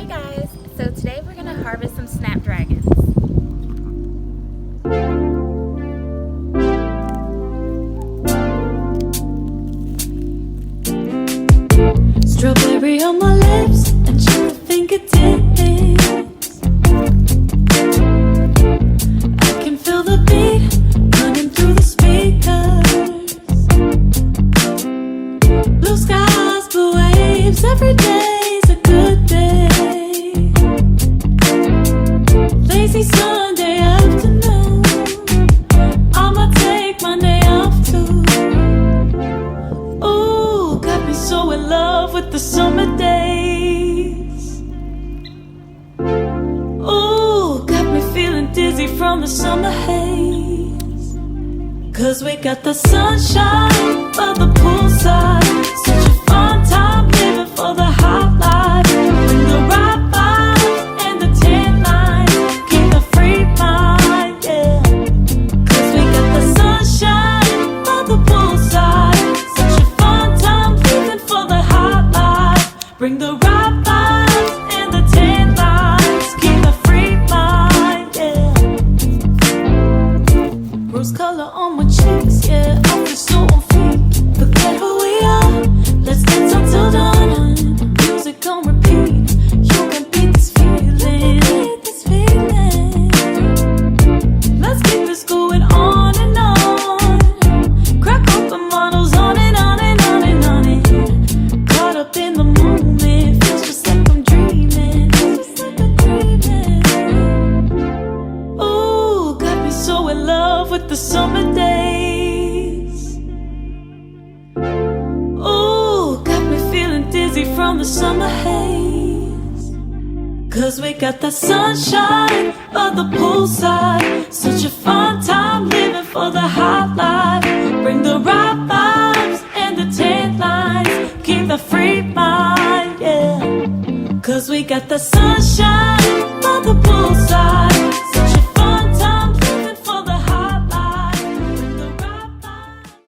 Hey guys, so today we're going to harvest some snapdragons. Strawberry on my lips and sugar fingertips. I can feel the beat running through the speakers. Blue skies, blue waves, every day's a good day. Lazy Sunday afternoon, I'ma take Monday off too. Ooh, got me so in love with the summer days. Ooh, got me feeling dizzy from the summer haze. 'Cause we got the sunshine by the poolside. Such a fun time living for the hot life. Bring the right vibes and the tan lines. Keep a free mind, yeah. 'Cause we got the sunshine by the poolside. Such a fun time living for the hot life. Bring the right vibes and the tan lines. Keep a free mind, yeah. Rose color on my cheeks, yeah. I feel so on feet. Forget who we are. Let's dance until dawn. Music on repeat. You can beat this feeling. Let's keep this going on and on. Crack open models on and on and on and on it. Caught up in the moment. Feels just like I'm dreaming. Ooh, got me so in love with the summer days. Ooh, got me feeling dizzy from the summer haze. 'Cause we got the sunshine by the poolside. Such a fun time living for the hot life. Bring the right vibes and the tan lines. Keep the free mind, yeah. 'Cause we got the sunshine